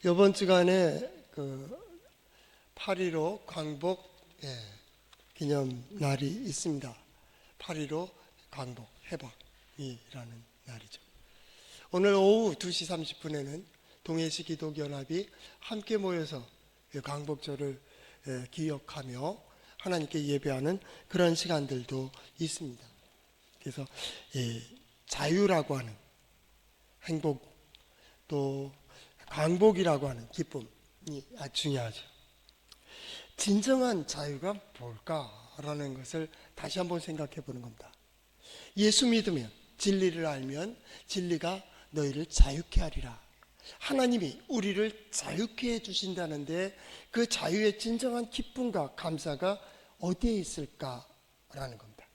이번 주간에 8.15 광복 기념 날이 있습니다. 8.15 광복 해방이라는 날이죠. 오늘 오후 2시 30분에는 동해시 기독연합이 함께 모여서 광복절을 기억하며 하나님께 예배하는 그런 시간들도 있습니다. 그래서 자유라고 하는 행복, 또 광복이라고 하는 기쁨이 아주 중요하죠. 진정한 자유가 뭘까라는 것을 다시 한번 생각해 보는 겁니다. 예수 믿으면, 진리를 알면 진리가 너희를 자유케 하리라. 하나님이 우리를 자유케 해주신다는데 그 자유의 진정한 기쁨과 감사가 어디에 있을까라는 겁니다.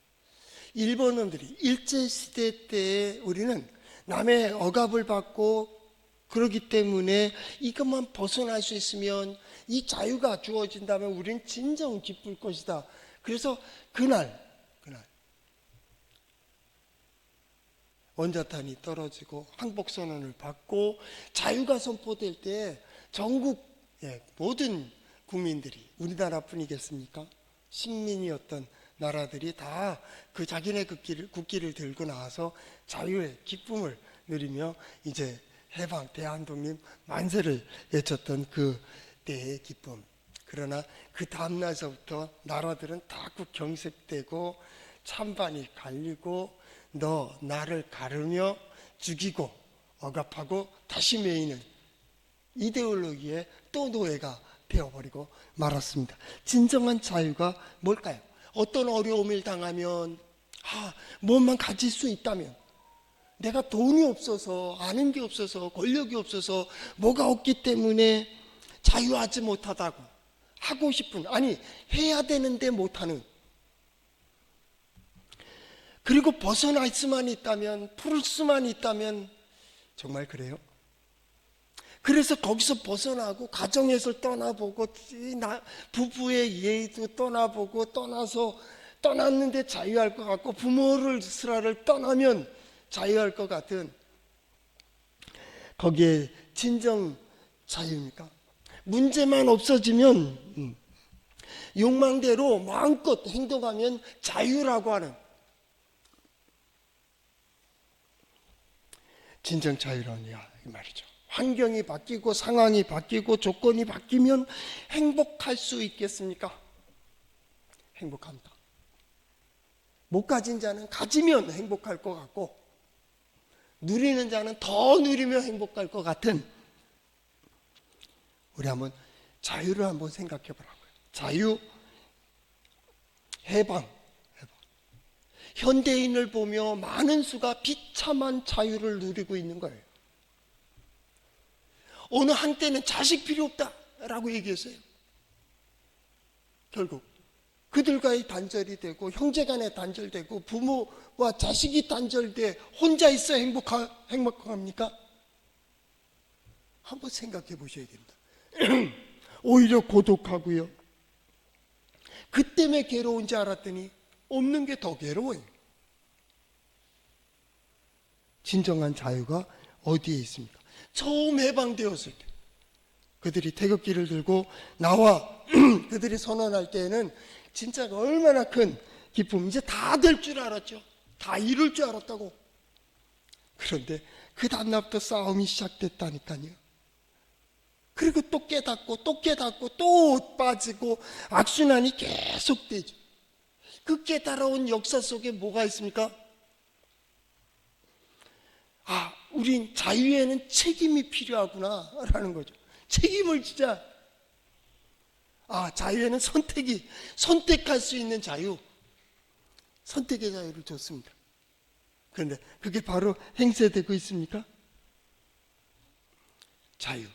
일본놈들이 일제시대 때에 우리는 남의 억압을 받고 그렇기 때문에 이것만 벗어날 수 있으면, 이 자유가 주어진다면 우리는 진정 기쁠 것이다. 그래서 그날 원자탄이 떨어지고 항복선언을 받고 자유가 선포될 때 전국 모든 국민들이, 우리나라뿐이겠습니까? 식민이었던 나라들이 다 그 자기네 국기를 들고 나와서 자유의 기쁨을 누리며 이제 해방, 대한독립 만세를 외쳤던 그 때의 기쁨. 그러나 그 다음날서부터 나라들은 다 경색되고 찬반이 갈리고 너 나를 가르며 죽이고 억압하고 다시 메이는 이데올로기에 또 노예가 되어버리고 말았습니다. 진정한 자유가 뭘까요? 어떤 어려움을 당하면, 뭐만 가질 수 있다면, 내가 돈이 없어서, 아는 게 없어서, 권력이 없어서, 뭐가 없기 때문에 자유하지 못하다고, 하고 싶은, 해야 되는데 못하는, 그리고 벗어날 수만 있다면, 풀 수만 있다면, 정말 그래요? 그래서 거기서 벗어나고 가정에서 떠나보고 부부의 예의도 떠나보고 떠났는데 자유할 것 같고, 부모를 스라를 떠나면 자유할 것 같은, 거기에 진정 자유입니까? 문제만 없어지면, 욕망대로 마음껏 행동하면 자유라고 하는 진정 자유라냐 이 말이죠. 환경이 바뀌고 상황이 바뀌고 조건이 바뀌면 행복할 수 있겠습니까? 행복합니다. 못 가진 자는 가지면 행복할 것 같고, 누리는 자는 더 누리며 행복할 것 같은, 우리 한번 자유를 한번 생각해 보라고요. 자유, 해방. 현대인을 보며 많은 수가 비참한 자유를 누리고 있는 거예요. 어느 한때는 자식 필요 없다라고 얘기했어요. 결국 그들과의 단절이 되고, 형제간의 단절되고, 부모와 자식이 단절돼 혼자 있어 행복합니까? 한번 생각해 보셔야 됩니다. 오히려 고독하고요. 그 때문에 괴로운지 알았더니 없는 게 더 괴로워요. 진정한 자유가 어디에 있습니까? 처음 해방되었을 때 그들이 태극기를 들고 나와 그들이 선언할 때에는 진짜 얼마나 큰 기쁨, 이제 다 될 줄 알았죠. 다 이룰 줄 알았다고. 그런데 그 다음날부터 싸움이 시작됐다니까요. 그리고 또 깨닫고 또 빠지고 악순환이 계속되죠. 그 깨달아온 역사 속에 뭐가 있습니까? 우린 자유에는 책임이 필요하구나 라는 거죠. 책임을 지자. 자유에는 선택할 수 있는 자유, 선택의 자유를 줬습니다. 그런데 그게 바로 행세되고 있습니까? 자유,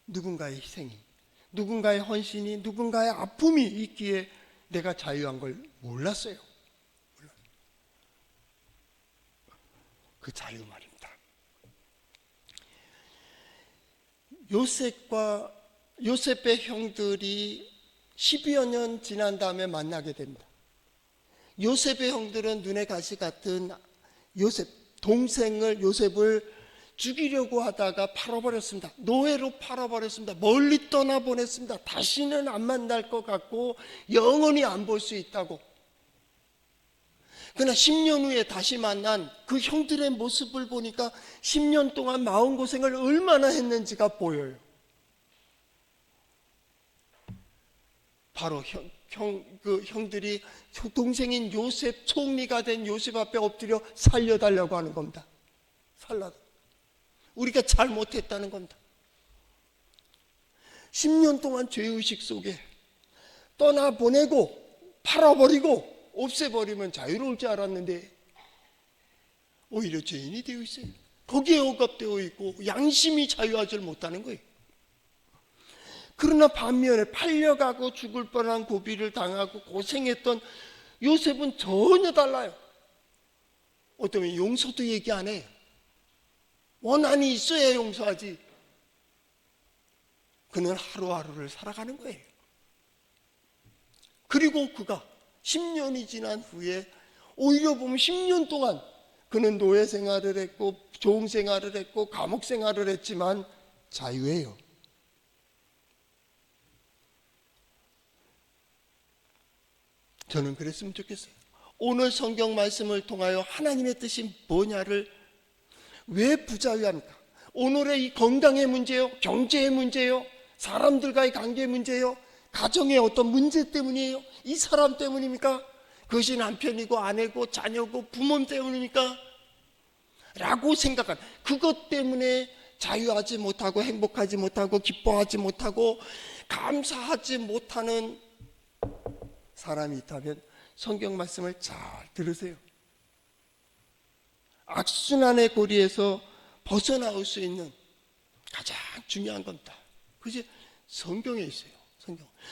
누군가의 희생이, 누군가의 헌신이, 누군가의 아픔이 있기에 내가 자유한 걸 몰랐어요. 그 자유 말입니다. 요셉의 형들이 12여 년 지난 다음에 만나게 됩니다. 요셉의 형들은 눈에 가시 같은 요셉을 죽이려고 하다가 팔아버렸습니다. 노예로 팔아버렸습니다. 멀리 떠나보냈습니다. 다시는 안 만날 것 같고 영원히 안 볼 수 있다고. 그러나 10년 후에 다시 만난 그 형들의 모습을 보니까 10년 동안 마음고생을 얼마나 했는지가 보여요. 바로 그 형들이 동생인 요셉, 총리가 된 요셉 앞에 엎드려 살려달라고 하는 겁니다. 우리가 잘못했다는 겁니다. 10년 동안 죄의식 속에 떠나보내고 팔아버리고 없애버리면 자유로울 줄 알았는데 오히려 죄인이 되어 있어요. 거기에 억압되어 있고 양심이 자유하지 못하는 거예요. 그러나 반면에 팔려가고 죽을 뻔한 고비를 당하고 고생했던 요셉은 전혀 달라요. 어쩌면 용서도 얘기 안 해요. 원한이 있어야 용서하지. 그는 하루하루를 살아가는 거예요. 그리고 그가 10년이 지난 후에 오히려 보면 10년 동안 그는 노예 생활을 했고 종 생활을 했고 감옥 생활을 했지만 자유예요. 저는 그랬으면 좋겠어요. 오늘 성경 말씀을 통하여 하나님의 뜻이 뭐냐를 왜 부자유합니까? 오늘의 이 건강의 문제요? 경제의 문제요? 사람들과의 관계의 문제요? 가정의 어떤 문제 때문이에요? 이 사람 때문입니까? 그것이 남편이고 아내고 자녀고 부모 때문입니까? 라고 생각한 그것 때문에 자유하지 못하고 행복하지 못하고 기뻐하지 못하고 감사하지 못하는 사람이 있다면 성경 말씀을 잘 들으세요. 악순환의 고리에서 벗어나올 수 있는 가장 중요한 겁니다. 그것이 성경에 있어요.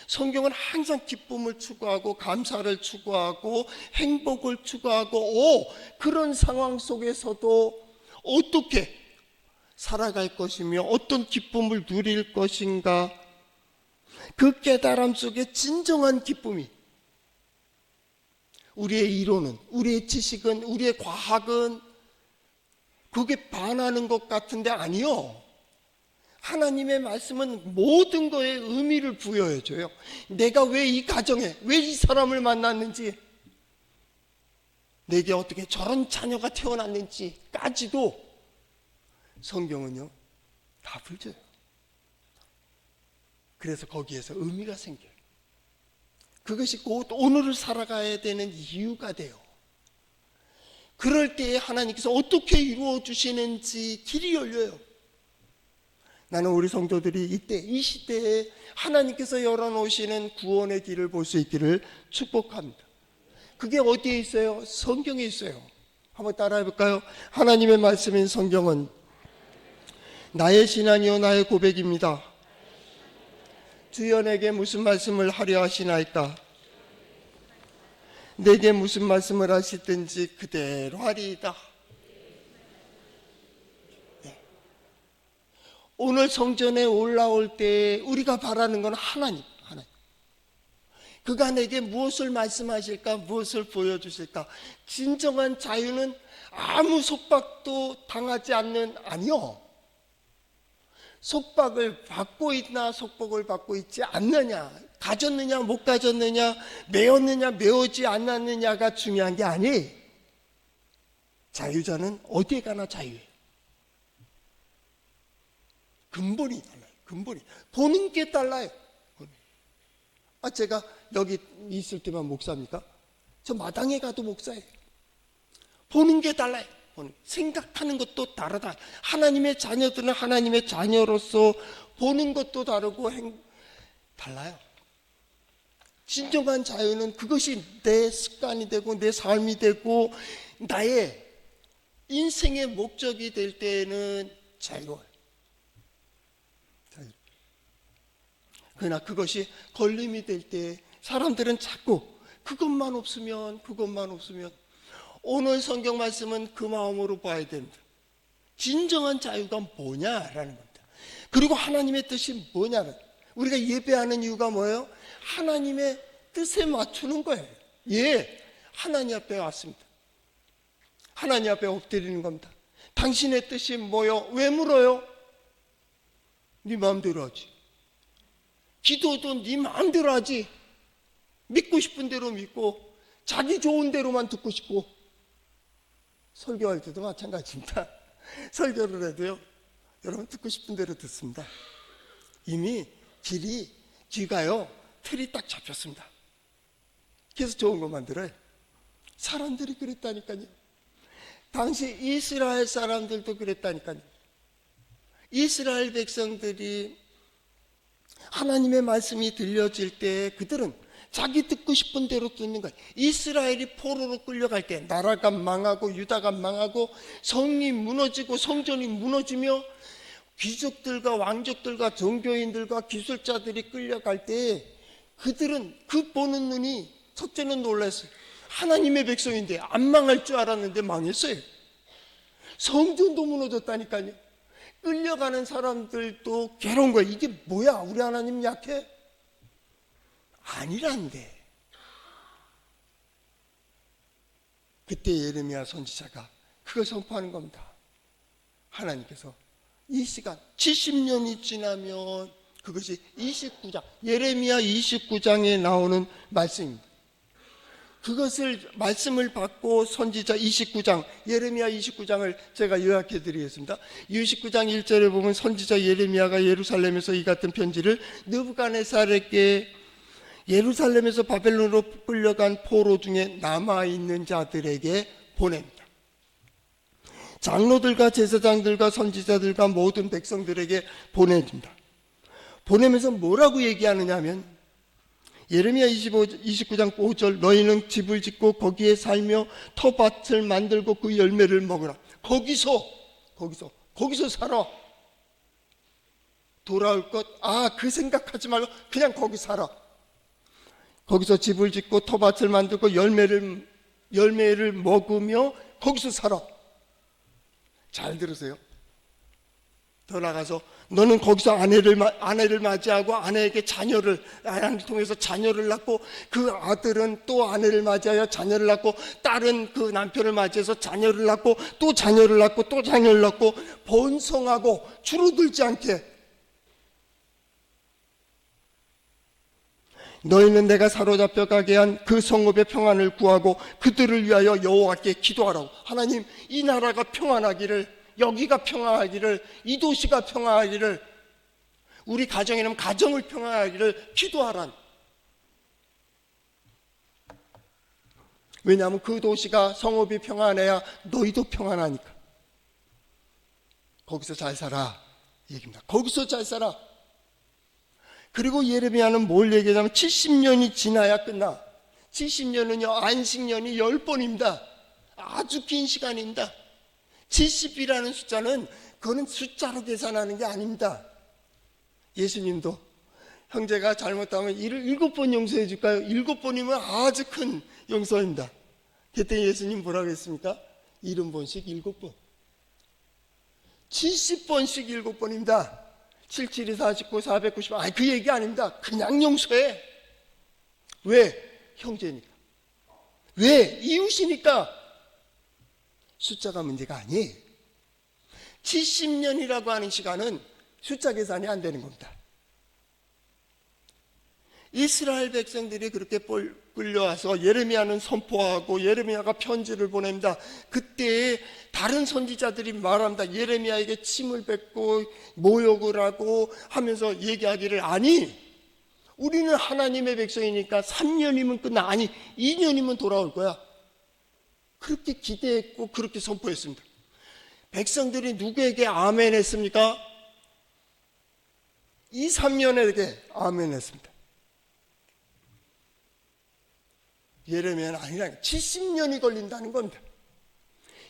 성경은 항상 기쁨을 추구하고 감사를 추구하고 행복을 추구하고 그런 상황 속에서도 어떻게 살아갈 것이며 어떤 기쁨을 누릴 것인가, 그 깨달음 속에 진정한 기쁨이, 우리의 이론은, 우리의 지식은, 우리의 과학은 그게 반하는 것 같은데 아니요. 하나님의 말씀은 모든 거에 의미를 부여해줘요. 내가 왜 이 가정에, 왜 이 사람을 만났는지, 내게 어떻게 저런 자녀가 태어났는지까지도 성경은요 답을 줘요. 그래서 거기에서 의미가 생겨요. 그것이 곧 오늘을 살아가야 되는 이유가 돼요. 그럴 때에 하나님께서 어떻게 이루어 주시는지 길이 열려요. 나는 우리 성도들이 이때 이 시대에 하나님께서 열어놓으시는 구원의 길을 볼 수 있기를 축복합니다. 그게 어디에 있어요? 성경에 있어요. 한번 따라해 볼까요? 하나님의 말씀인 성경은 나의 신앙이요 나의 고백입니다. 주여 내게 무슨 말씀을 하려 하시나이까? 내게 무슨 말씀을 하시든지 그대로 하리이다. 오늘 성전에 올라올 때 우리가 바라는 건 하나님. 그가 내게 무엇을 말씀하실까, 무엇을 보여주실까. 진정한 자유는 아무 속박도 당하지 않는, 아니요, 속박을 받고 있나 속박을 받고 있지 않느냐, 가졌느냐 못 가졌느냐, 메었느냐 메어지 않았느냐가 중요한 게 아니에요. 자유자는 어디에 가나 자유예요. 근본이 달라요. 근본이 보는 게 달라요. 제가 여기 있을 때만 목사입니까? 저 마당에 가도 목사예요. 보는 게 달라요. 생각하는 것도 다르다. 하나님의 자녀들은 하나님의 자녀로서 보는 것도 다르고 달라요. 진정한 자유는 그것이 내 습관이 되고 내 삶이 되고 나의 인생의 목적이 될 때에는 자유로워요. 그러나 그것이 걸림이 될 때 사람들은 자꾸 그것만 없으면 오늘 성경 말씀은 그 마음으로 봐야 됩니다. 진정한 자유가 뭐냐라는 겁니다. 그리고 하나님의 뜻이 뭐냐는, 우리가 예배하는 이유가 뭐예요? 하나님의 뜻에 맞추는 거예요. 하나님 앞에 왔습니다. 하나님 앞에 엎드리는 겁니다. 당신의 뜻이 뭐요? 왜 물어요? 네 마음대로 하지. 기도도 네 마음대로 하지. 믿고 싶은 대로 믿고 자기 좋은 대로만 듣고 싶고. 설교할 때도 마찬가지입니다. 설교를 해도요, 여러분 듣고 싶은 대로 듣습니다. 이미 귀가요 틀이 딱 잡혔습니다. 그래서 좋은 것만 들어요. 사람들이 그랬다니까요. 당시 이스라엘 사람들도 그랬다니까요. 이스라엘 백성들이 하나님의 말씀이 들려질 때 그들은 자기 듣고 싶은 대로 듣는 거예요. 이스라엘이 포로로 끌려갈 때 나라가 망하고 유다가 망하고 성이 무너지고 성전이 무너지며 귀족들과 왕족들과 종교인들과 기술자들이 끌려갈 때 그들은 그 보는 눈이 첫째는 놀랐어요. 하나님의 백성인데 안 망할 줄 알았는데 망했어요. 성전도 무너졌다니까요. 끌려가는 사람들도 괴로운 거예요. 이게 뭐야? 우리 하나님 약해? 아니란데. 그때 예레미야 선지자가 그걸 선포하는 겁니다. 하나님께서 이 시간 70년이 지나면 그것이 29장 예레미야 29장에 나오는 말씀입니다. 그것을 말씀을 받고 선지자 29장 예레미야 29장을 제가 요약해 드리겠습니다. 29장 1절에 보면 선지자 예레미야가 예루살렘에서 이 같은 편지를 느부갓네살에게 예루살렘에서 바벨론으로 끌려간 포로 중에 남아있는 자들에게 보냅니다. 장로들과 제사장들과 선지자들과 모든 백성들에게 보냅니다. 보내면서 뭐라고 얘기하느냐 하면 예레미야 29장 5절 너희는 집을 짓고 거기에 살며 터밭을 만들고 그 열매를 먹으라. 거기서 살아. 돌아올 것 그 생각하지 말고 그냥 거기 살아. 거기서 집을 짓고 터밭을 만들고 열매를 먹으며 거기서 살아. 잘 들으세요. 더 나가서 너는 거기서 아내를 맞이하고 아내에게 아내를 통해서 자녀를 낳고 그 아들은 또 아내를 맞이하여 자녀를 낳고 딸은 그 남편을 맞이해서 자녀를 낳고 또 자녀를 낳고 또 자녀를 낳고 번성하고 줄어들지 않게 너희는 내가 사로잡혀 가게 한 그 성읍의 평안을 구하고 그들을 위하여 여호와께 기도하라고. 하나님, 이 나라가 평안하기를, 여기가 평안하기를, 이 도시가 평안하기를, 우리 가정에는 가정을 평안하기를 기도하란. 왜냐하면 그 도시가 성읍이 평안해야 너희도 평안하니까. 거기서 잘 살아 얘기입니다. 거기서 잘 살아. 그리고 예레미야는 뭘 얘기하냐면 70년이 지나야 끝나. 70년은요 안식년이 10번입니다. 아주 긴 시간입니다. 70이라는 숫자는 그거는 숫자로 계산하는 게 아닙니다. 예수님도 형제가 잘못하면 이를 7번 용서해 줄까요? 7번이면 아주 큰 용서입니다. 그때 예수님 뭐라고 했습니까? 70번씩 7번 70번씩 7번입니다. 77이 49, 490. 그 얘기 아닙니다. 그냥 용서해. 왜? 형제니까. 왜? 이웃이니까. 숫자가 문제가 아니에요. 70년이라고 하는 시간은 숫자 계산이 안 되는 겁니다. 이스라엘 백성들이 그렇게 끌려와서 예레미야는 선포하고 예레미야가 편지를 보냅니다. 그때 다른 선지자들이 말합니다. 예레미야에게 침을 뱉고 모욕을 하고 하면서 얘기하기를 아니 우리는 하나님의 백성이니까 3년이면 끝나. 아니 2년이면 돌아올 거야. 그렇게 기대했고 그렇게 선포했습니다. 백성들이 누구에게 아멘 했습니까? 이 3년에게 아멘 했습니다. 예레미야는 아니라 70년이 걸린다는 겁니다.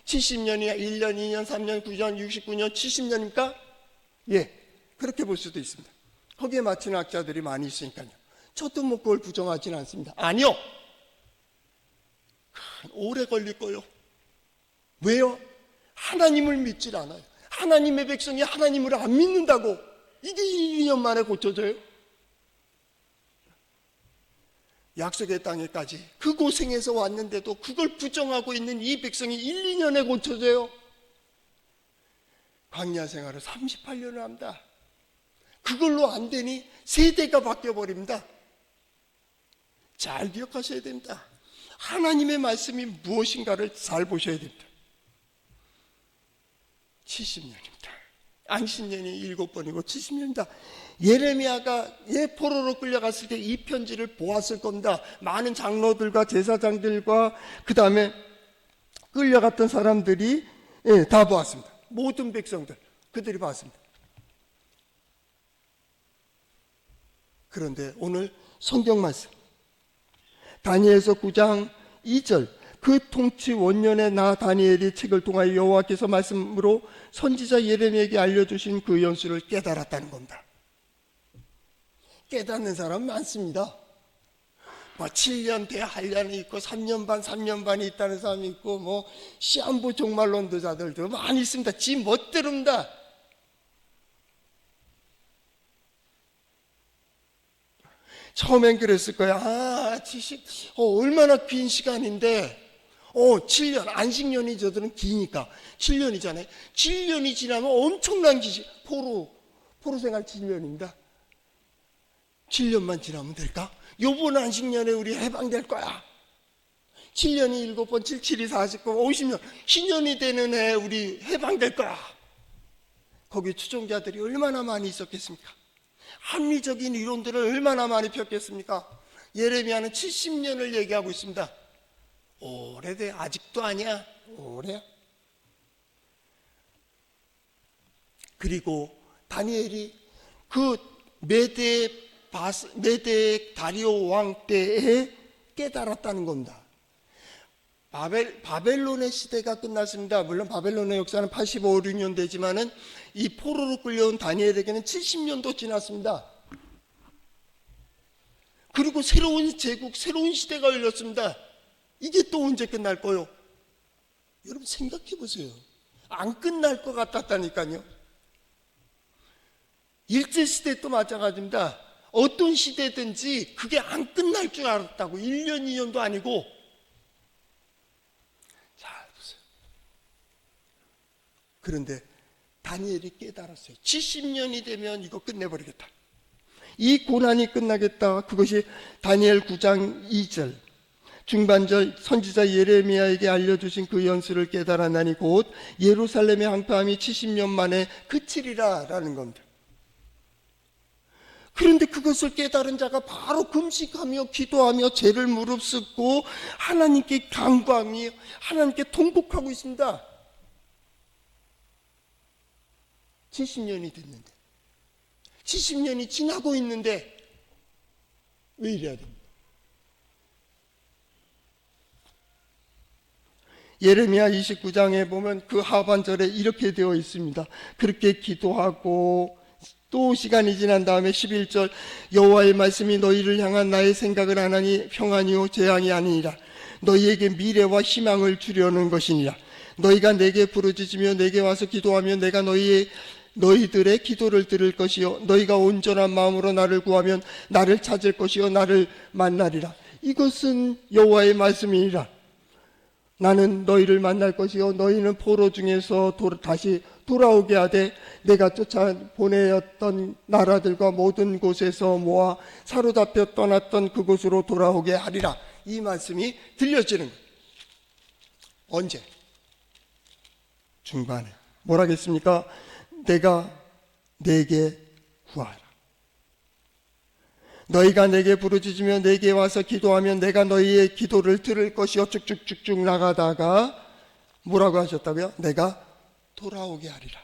70년이 1년, 2년, 3년, 9년, 69년, 70년입니까? 예, 그렇게 볼 수도 있습니다. 거기에 맞추는 학자들이 많이 있으니까요. 저도 뭐 그걸 부정하지는 않습니다. 아니요, 오래 걸릴 거요. 왜요? 하나님을 믿질 않아요. 하나님의 백성이 하나님을 안 믿는다고 이게 1, 2년 만에 고쳐져요? 약속의 땅에까지 그 고생에서 왔는데도 그걸 부정하고 있는 이 백성이 1, 2년에 고쳐져요? 광야 생활을 38년을 합니다. 그걸로 안 되니 세대가 바뀌어버립니다. 잘 기억하셔야 됩니다. 하나님의 말씀이 무엇인가를 잘 보셔야 됩니다. 70년입니다. 안식년이 7번이고 70년입니다. 예레미야가 포로로 끌려갔을 때 이 편지를 보았을 겁니다. 많은 장로들과 제사장들과 그 다음에 끌려갔던 사람들이 다 보았습니다. 모든 백성들 그들이 봤습니다. 그런데 오늘 성경 말씀 다니엘서 9장 2절 그 통치 원년에 나 다니엘이 책을 통하여 여호와께서 말씀으로 선지자 예레미야에게 알려주신 그 연수를 깨달았다는 겁니다. 깨닫는 사람 많습니다. 7년 대한련이 있고 3년 반이 있다는 사람이 있고 시한부 종말론도자들도 많이 있습니다. 지 멋대로입니다. 처음엔 그랬을 거야. 70, 얼마나 긴 시간인데 7년, 안식년이 저들은 기니까 7년이잖아요. 7년이 지나면 엄청난 포로 생활 7년입니다. 7년만 지나면 될까? 요번 안식년에 우리 해방될 거야. 7년이 7번, 7, 7이 49, 50년, 신년이 되는 해 우리 해방될 거야. 거기 추종자들이 얼마나 많이 있었겠습니까? 합리적인 이론들을 얼마나 많이 폈겠습니까? 예레미야는 70년을 얘기하고 있습니다. 오래돼. 아직도 아니야. 오래야. 그리고 다니엘이 그 메대 다리오 왕 때에 깨달았다는 겁니다. 바벨론의 시대가 끝났습니다. 물론 바벨론의 역사는 85, 6년 되지만은 이 포로로 끌려온 다니엘에게는 70년도 지났습니다. 그리고 새로운 제국, 새로운 시대가 열렸습니다. 이게 또 언제 끝날 거요? 여러분 생각해 보세요. 안 끝날 것 같았다니까요. 일제시대도 마찬가지입니다. 어떤 시대든지 그게 안 끝날 줄 알았다고. 1년, 2년도 아니고. 잘 보세요. 그런데 다니엘이 깨달았어요. 70년이 되면 이거 끝내버리겠다. 이 고난이 끝나겠다. 그것이 다니엘 9장 2절 중반절 선지자 예레미야에게 알려주신 그 연수를 깨달았나니 곧 예루살렘의 항파함이 70년 만에 그치리라 라는 겁니다. 그런데 그것을 깨달은 자가 바로 금식하며 기도하며 죄를 무릅쓰고 하나님께 간구하며 하나님께 통곡하고 있습니다. 70년이 됐는데 70년이 지나고 있는데 왜 이래야 됩니까? 예레미야 29장에 보면 그 하반절에 이렇게 되어 있습니다. 그렇게 기도하고 또 시간이 지난 다음에 11절 여호와의 말씀이 너희를 향한 나의 생각을 안 하니 평안이요 재앙이 아니니라. 너희에게 미래와 희망을 주려는 것이니라. 너희가 내게 부르짖으며 내게 와서 기도하면 내가 너희들의 기도를 들을 것이요 너희가 온전한 마음으로 나를 구하면 나를 찾을 것이요 나를 만나리라. 이것은 여호와의 말씀이니라. 나는 너희를 만날 것이요 너희는 포로 중에서 다시 돌아오게 하되 내가 쫓아 보내었던 나라들과 모든 곳에서 모아 사로잡혀 떠났던 그곳으로 돌아오게 하리라. 이 말씀이 들려지는 거예요. 언제? 중반에 뭐라겠습니까? 내가 내게 구하라. 너희가 내게 부르짖으며 내게 와서 기도하면 내가 너희의 기도를 들을 것이요 쭉쭉쭉쭉 나가다가 뭐라고 하셨다고요? 내가 돌아오게 하리라.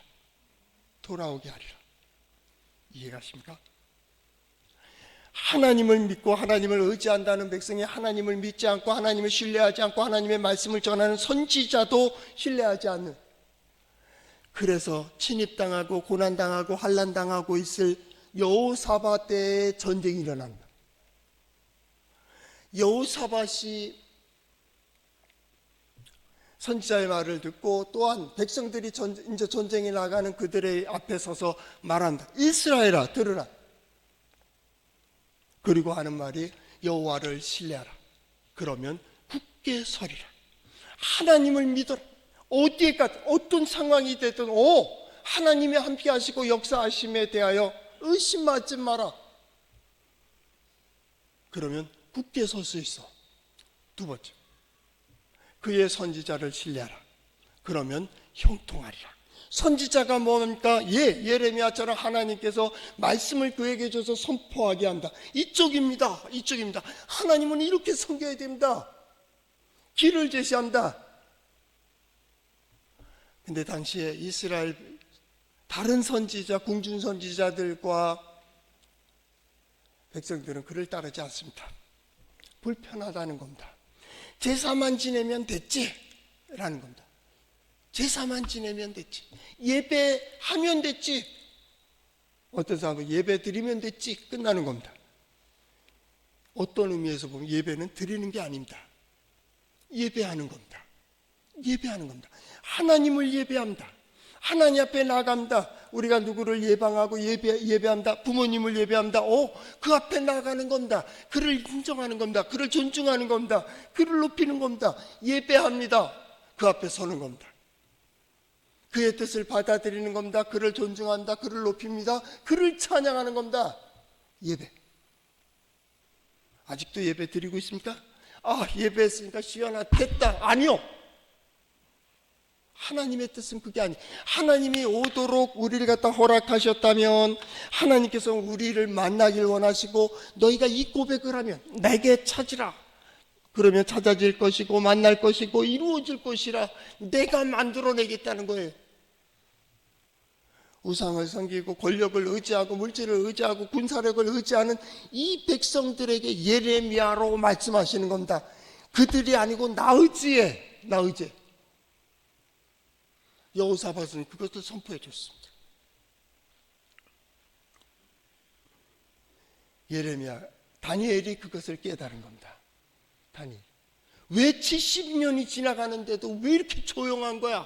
돌아오게 하리라. 이해가십니까? 하나님을 믿고 하나님을 의지한다는 백성이 하나님을 믿지 않고 하나님을 신뢰하지 않고 하나님의 말씀을 전하는 선지자도 신뢰하지 않는, 그래서 침입당하고 고난당하고 환난당하고 있을 여호사밧 때에 전쟁이 일어납니다. 여호사밧이 선지자의 말을 듣고 또한 백성들이 이제 전쟁에 나가는 그들의 앞에 서서 말한다. 이스라엘아 들으라. 그리고 하는 말이 여호와를 신뢰하라. 그러면 굳게 서리라. 하나님을 믿어라. 어디에까지 어떤 상황이 되든 하나님이 함께 하시고 역사하심에 대하여 의심하지 마라. 그러면 굳게 설 수 있어. 두 번째, 그의 선지자를 신뢰하라. 그러면 형통하리라. 선지자가 뭡니까? 예레미야처럼 하나님께서 말씀을 그에게 줘서 선포하게 한다. 이쪽입니다. 하나님은 이렇게 섬겨야 됩니다. 길을 제시한다. 근데 당시에 이스라엘 다른 선지자, 궁중 선지자들과 백성들은 그를 따르지 않습니다. 불편하다는 겁니다. 제사만 지내면 됐지 라는 겁니다. 제사만 지내면 됐지, 예배하면 됐지, 어떤 사람은 예배 드리면 됐지, 끝나는 겁니다. 어떤 의미에서 보면 예배는 드리는 게 아닙니다. 예배하는 겁니다. 하나님을 예배합니다. 하나님 앞에 나갑니다. 우리가 누구를 예방하고 예배합니다. 부모님을 예배합니다. 그 앞에 나가는 겁니다. 그를 인정하는 겁니다. 그를 존중하는 겁니다. 그를 높이는 겁니다. 예배합니다. 그 앞에 서는 겁니다. 그의 뜻을 받아들이는 겁니다. 그를 존중한다. 그를 높입니다. 그를 찬양하는 겁니다. 예배. 아직도 예배 드리고 있습니까? 예배했으니까 시원하 됐다. 아니요. 하나님의 뜻은 그게 아니에요. 하나님이 오도록 우리를 갖다 허락하셨다면, 하나님께서 우리를 만나길 원하시고, 너희가 이 고백을 하면 내게 찾으라. 그러면 찾아질 것이고 만날 것이고 이루어질 것이라 내가 만들어내겠다는 거예요. 우상을 섬기고 권력을 의지하고 물질을 의지하고 군사력을 의지하는 이 백성들에게 예레미야로 말씀하시는 겁니다. 그들이 아니고 나 의지해. 여호사밧은 그것을 선포해 줬습니다. 예레미야, 다니엘이 그것을 깨달은 겁니다. 왜 70년이 지나가는데도 왜 이렇게 조용한 거야?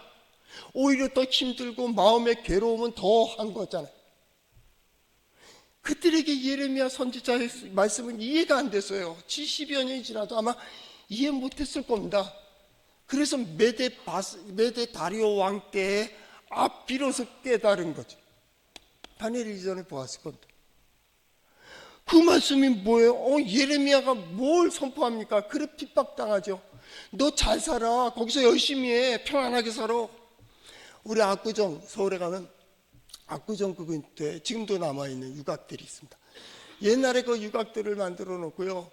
오히려 더 힘들고 마음의 괴로움은 더 한 거잖아요. 그들에게 예레미야 선지자의 말씀은 이해가 안 됐어요. 70여 년이 지나도 아마 이해 못했을 겁니다. 그래서 메데 다리오 왕 때에 비로소 깨달은 거죠. 다니엘이 이전에 보았을 겁니다. 그 말씀이 뭐예요? 예레미야가 뭘 선포합니까? 그래 핍박당하죠. 너 잘 살아. 거기서 열심히 해. 편안하게 살아. 우리 압구정, 서울에 가면 압구정 그 근처에 지금도 남아있는 유곽들이 있습니다. 옛날에 그 유곽들을 만들어 놓고요,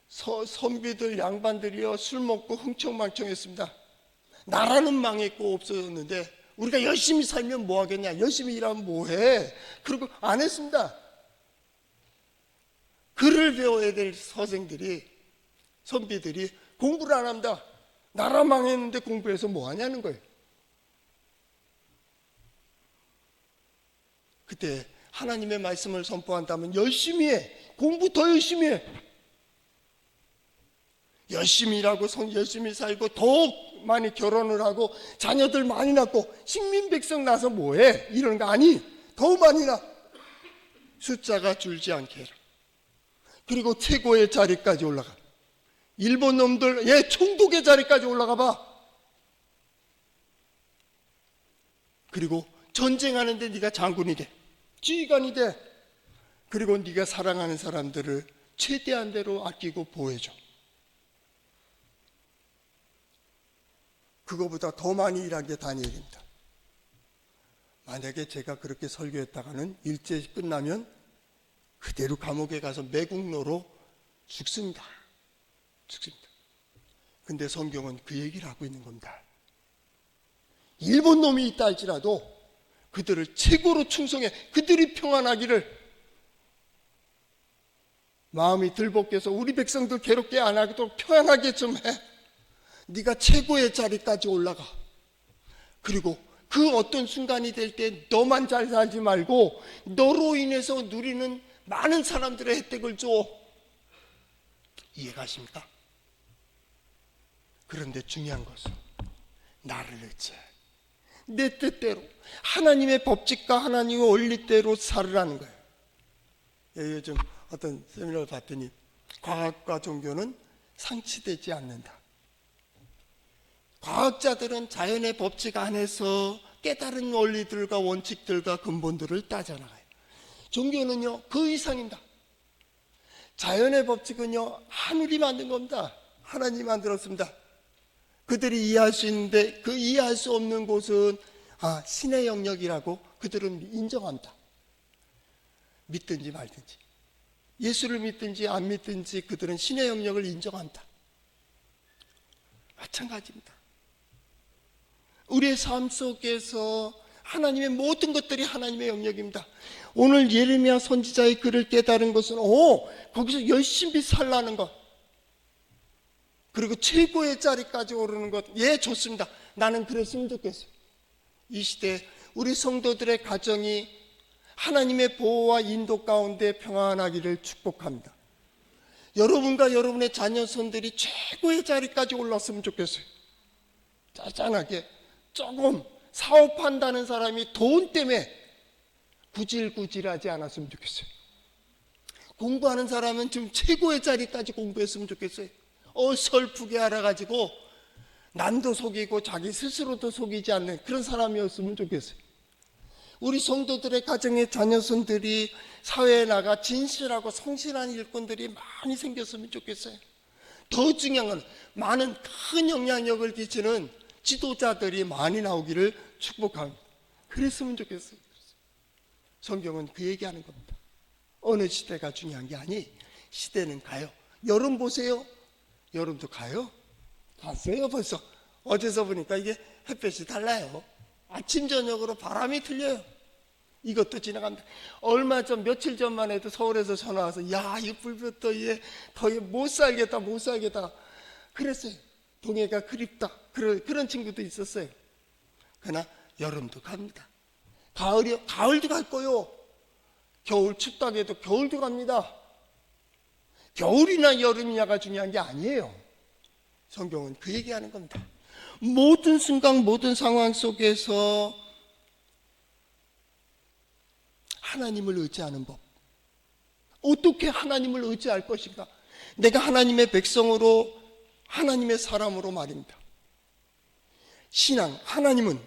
선비들, 양반들이요, 술 먹고 흥청망청했습니다. 나라는 망했고 없어졌는데 우리가 열심히 살면 뭐 하겠냐? 열심히 일하면 뭐 해? 그리고 안 했습니다. 글을 배워야 될 선비들이 공부를 안 합니다. 나라 망했는데 공부해서 뭐 하냐는 거예요. 그때 하나님의 말씀을 선포한다면 열심히 해. 공부 더 열심히 해. 열심히 일하고 열심히 살고 더욱 많이 결혼을 하고 자녀들 많이 낳고 식민백성 나서 뭐해? 이런 거 아니. 더 많이 낳아. 숫자가 줄지 않게 해라. 그리고 최고의 자리까지 올라가. 일본 놈들 총독의 자리까지 올라가 봐. 그리고 전쟁하는데 네가 장군이 돼. 지휘관이 돼. 그리고 네가 사랑하는 사람들을 최대한대로 아끼고 보호해줘. 그거보다 더 많이 일한 게 다니엘입니다. 만약에 제가 그렇게 설교했다가는 일제 끝나면 그대로 감옥에 가서 매국노로 죽습니다. 근데 성경은 그 얘기를 하고 있는 겁니다. 일본 놈이 있다 할지라도 그들을 최고로 충성해. 그들이 평안하기를. 마음이 들볶여서 우리 백성들 괴롭게 안 하도록 평안하게 좀 해. 네가 최고의 자리까지 올라가. 그리고 그 어떤 순간이 될 때 너만 잘 살지 말고 너로 인해서 누리는 많은 사람들의 혜택을 줘. 이해가십니까? 그런데 중요한 것은 나를 의지해. 내 뜻대로 하나님의 법칙과 하나님의 원리대로 살으라는 거예요. 요즘 어떤 세미나를 봤더니 과학과 종교는 상치되지 않는다. 과학자들은 자연의 법칙 안에서 깨달은 원리들과 원칙들과 근본들을 따져나가요. 종교는요 그 이상입니다. 자연의 법칙은요 하늘이 만든 겁니다. 하나님이 만들었습니다. 그들이 이해할 수 있는데 그 이해할 수 없는 곳은 신의 영역이라고 그들은 인정합니다. 믿든지 말든지, 예수를 믿든지 안 믿든지 그들은 신의 영역을 인정합니다. 마찬가지입니다. 우리의 삶 속에서 하나님의 모든 것들이 하나님의 영역입니다. 오늘 예레미야 선지자의 글을 깨달은 것은 거기서 열심히 살라는 것, 그리고 최고의 자리까지 오르는 것, 좋습니다. 나는 그랬으면 좋겠어요. 이 시대 우리 성도들의 가정이 하나님의 보호와 인도 가운데 평안하기를 축복합니다. 여러분과 여러분의 자녀손들이 최고의 자리까지 올랐으면 좋겠어요. 짜잔하게 조금 사업한다는 사람이 돈 때문에 구질구질하지 않았으면 좋겠어요. 공부하는 사람은 좀 최고의 자리까지 공부했으면 좋겠어요. 어설프게 알아가지고 남도 속이고 자기 스스로도 속이지 않는 그런 사람이었으면 좋겠어요. 우리 성도들의 가정의 자녀손들이 사회에 나가 진실하고 성실한 일꾼들이 많이 생겼으면 좋겠어요. 더 중요한 건 많은 큰 영향력을 끼치는 지도자들이 많이 나오기를 축복합니다. 그랬으면 좋겠어요. 성경은 그 얘기하는 겁니다. 어느 시대가 중요한 게 아니, 시대는 가요. 여름 보세요. 여름도 가요. 갔어요 벌써. 어제서 보니까 이게 햇볕이 달라요. 아침 저녁으로 바람이 틀려요. 이것도 지나간다. 얼마 전 며칠 전만 해도 서울에서 전화 와서 이 불볕더위에 더위 못 살겠다 그랬어요. 동해가 그립다. 그런 친구도 있었어요. 그러나 여름도 갑니다. 가을도 갈 거요. 겨울 춥다고 해도 겨울도 갑니다. 겨울이나 여름이냐가 중요한 게 아니에요. 성경은 그 얘기하는 겁니다. 모든 순간 모든 상황 속에서 하나님을 의지하는 법. 어떻게 하나님을 의지할 것인가? 내가 하나님의 백성으로, 하나님의 사람으로 말입니다. 신앙, 하나님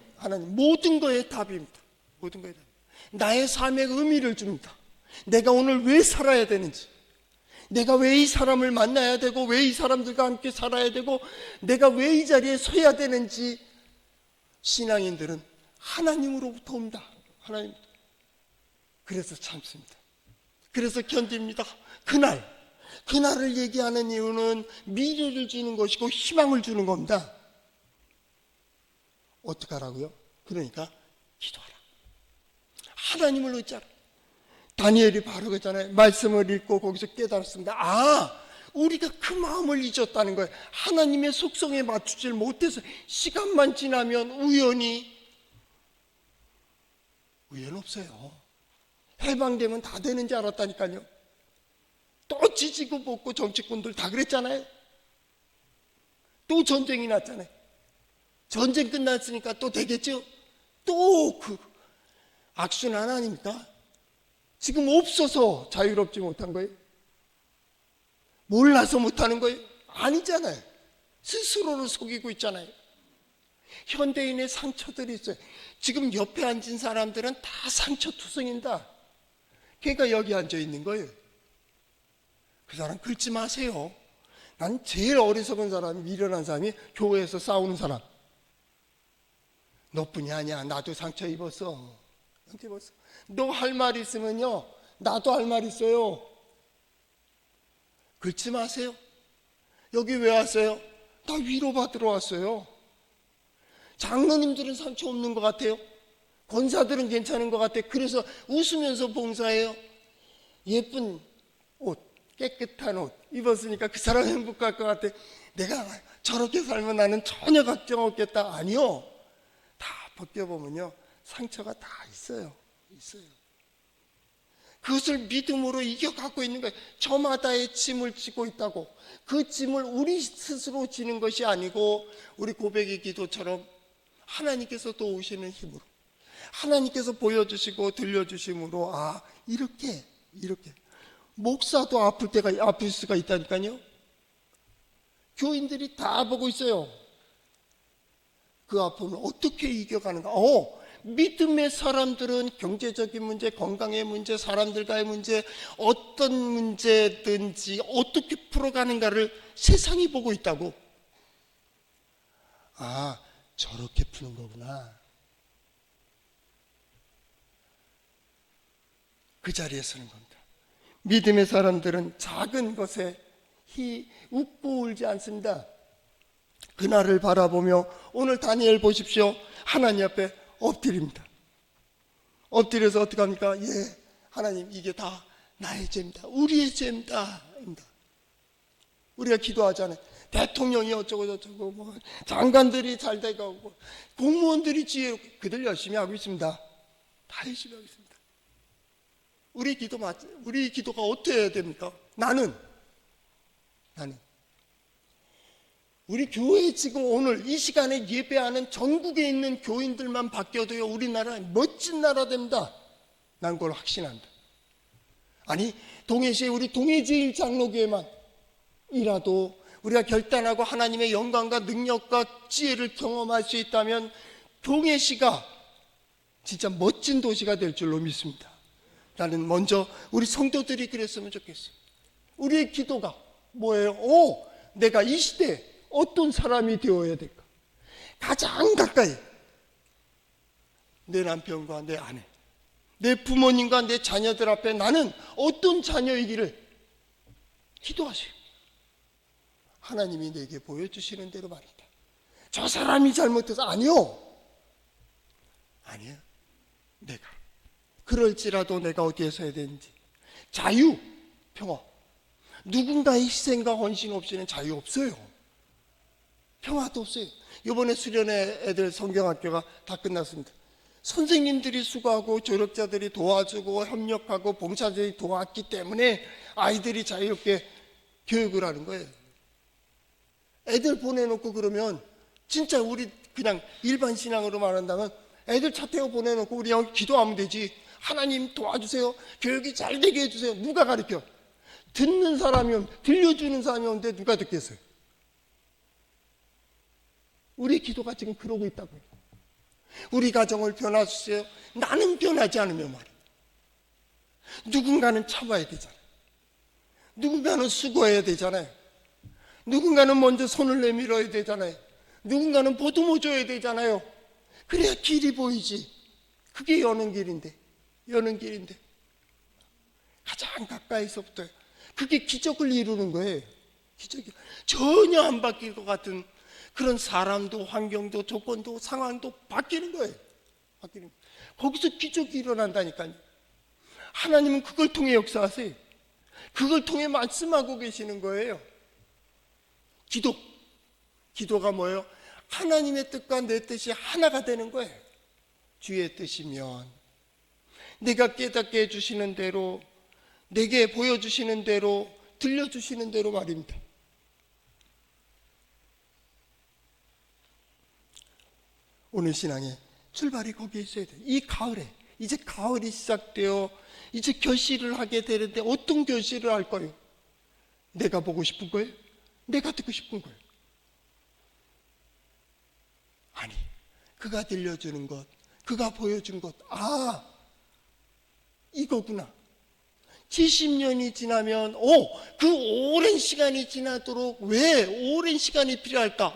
모든 거의 답입니다. 모든 거의 답. 나의 삶의 의미를 줍니다. 내가 오늘 왜 살아야 되는지, 내가 왜 이 사람을 만나야 되고, 왜 이 사람들과 함께 살아야 되고, 내가 왜 이 자리에 서야 되는지 신앙인들은 하나님으로부터 옵니다. 하나님. 그래서 참습니다. 그래서 견딥니다. 그날을 얘기하는 이유는 미래를 주는 것이고 희망을 주는 겁니다. 어떻게 하라고요? 그러니까 기도하라. 하나님을 의지하라. 다니엘이 바로 그랬잖아요. 말씀을 읽고 거기서 깨달았습니다. 우리가 그 마음을 잊었다는 거예요. 하나님의 속성에 맞추질 못해서 시간만 지나면 우연 없어요. 해방되면 다 되는 줄 알았다니까요. 또 지지고 볶고 정치꾼들 다 그랬잖아요. 또 전쟁이 났잖아요. 전쟁 끝났으니까 또 되겠죠. 또 그 악순환 아닙니까? 지금 없어서 자유롭지 못한 거예요? 몰라서 못하는 거예요? 아니잖아요. 스스로를 속이고 있잖아요. 현대인의 상처들이 있어요. 지금 옆에 앉은 사람들은 다 상처투성인다. 그러니까 여기 앉아 있는 거예요. 그 사람 긁지 마세요. 난 제일 어리석은 사람이, 미련한 사람이 교회에서 싸우는 사람. 너뿐이 아니야. 나도 상처 입었어. 너 할 말 있으면요, 나도 할 말 있어요. 긁지 마세요. 여기 왜 왔어요? 나 위로받으러 왔어요. 장로님들은 상처 없는 것 같아요. 권사들은 괜찮은 것 같아요. 그래서 웃으면서 봉사해요. 예쁜 옷, 깨끗한 옷 입었으니까 그 사람 행복할 것 같아. 내가 저렇게 살면 나는 전혀 걱정 없겠다. 아니요. 다 벗겨보면요, 상처가 다 있어요. 그것을 믿음으로 이겨갖고 있는 거예요. 저마다의 짐을 지고 있다고. 그 짐을 우리 스스로 지는 것이 아니고 우리 고백의 기도처럼 하나님께서 도우시는 힘으로, 하나님께서 보여주시고 들려주심으로 이렇게 목사도 아플 수가 있다니까요. 교인들이 다 보고 있어요. 그 아픔을 어떻게 이겨가는가. 믿음의 사람들은 경제적인 문제, 건강의 문제, 사람들과의 문제, 어떤 문제든지 어떻게 풀어가는가를 세상이 보고 있다고. 아, 저렇게 푸는 거구나. 그 자리에 서는 겁니다. 믿음의 사람들은 작은 것에 웃고 울지 않습니다. 그날을 바라보며 오늘 다니엘 보십시오. 하나님 앞에 엎드립니다. 엎드려서 어떻게 합니까? 예, 하나님, 이게 다 나의 죄입니다. 우리의 죄입니다. 우리가 기도하잖아요. 대통령이 어쩌고 저쩌고, 뭐 장관들이 잘 돼가고, 공무원들이 지혜롭고, 그들 열심히 하고 있습니다. 다 열심히 하고 있습니다. 우리 기도가 어떻게 해야 됩니까? 나는 우리 교회 지금 오늘 이 시간에 예배하는 전국에 있는 교인들만 바뀌어도요, 우리나라 멋진 나라 됩니다. 난 그걸 확신한다. 아니, 동해시에 우리 동해제일장로교회만 이라도 우리가 결단하고 하나님의 영광과 능력과 지혜를 경험할 수 있다면 동해시가 진짜 멋진 도시가 될 줄로 믿습니다. 나는 먼저 우리 성도들이 그랬으면 좋겠어요. 우리의 기도가 뭐예요? 내가 이 시대에 어떤 사람이 되어야 될까? 가장 가까이 내 남편과 내 아내, 내 부모님과 내 자녀들 앞에 나는 어떤 자녀이기를 기도하세요. 하나님이 내게 보여주시는 대로 말입니다. 저 사람이 잘못해서 아니요. 내가 그럴지라도 내가 어디에서 해야 되는지. 자유, 평화. 누군가의 희생과 헌신 없이는 자유 없어요. 평화도 없어요. 이번에 수련회 애들 성경학교가 다 끝났습니다. 선생님들이 수고하고 조력자들이 도와주고 협력하고 봉사자들이 도왔기 때문에 아이들이 자유롭게 교육을 하는 거예요. 애들 보내놓고 그러면 진짜 우리 그냥 일반 신앙으로 말한다면 애들 차 태워 보내놓고 우리 그냥 기도하면 되지. 하나님 도와주세요. 교육이 잘 되게 해주세요. 누가 가르쳐? 듣는 사람이 없는데, 들려주는 사람이 없는데 누가 듣겠어요? 우리 기도가 지금 그러고 있다고요. 우리 가정을 변화주세요. 나는 변하지 않으면 말이에요. 누군가는 참아야 되잖아요. 누군가는 수고해야 되잖아요. 누군가는 먼저 손을 내밀어야 되잖아요. 누군가는 보듬어 줘야 되잖아요. 그래야 길이 보이지. 그게 여는 길인데 가장 가까이서부터 그게 기적을 이루는 거예요. 기적이 전혀 안 바뀔 것 같은 그런 사람도 환경도 조건도 상황도 바뀌는 거예요. 거기서 기적이 일어난다니까요. 하나님은 그걸 통해 역사하세요. 그걸 통해 말씀하고 계시는 거예요. 기도가 뭐예요? 하나님의 뜻과 내 뜻이 하나가 되는 거예요. 주의 뜻이면 내가 깨닫게 해주시는 대로, 내게 보여주시는 대로, 들려주시는 대로 말입니다. 오늘 신앙의 출발이 거기에 있어야 돼요. 이 가을에, 이제 가을이 시작되어 이제 결실을 하게 되는데 어떤 결실을 할 거예요? 내가 보고 싶은 거예요? 내가 듣고 싶은 거예요? 아니, 그가 들려주는 것, 그가 보여준 것, 이거구나. 70년이 지나면 그 오랜 시간이 지나도록 왜 오랜 시간이 필요할까?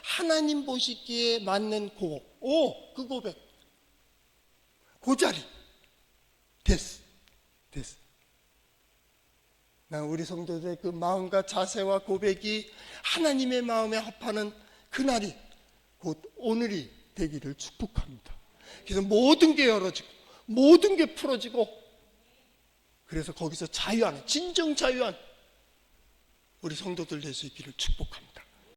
하나님 보시기에 맞는 그 고백, 그 자리 됐어. 난 우리 성도들의 그 마음과 자세와 고백이 하나님의 마음에 합하는 그날이 곧 오늘이 되기를 축복합니다. 그래서 모든 게 열어지고 모든 게 풀어지고, 그래서 거기서 자유하는, 진정 자유한 우리 성도들 될 수 있기를 축복합니다.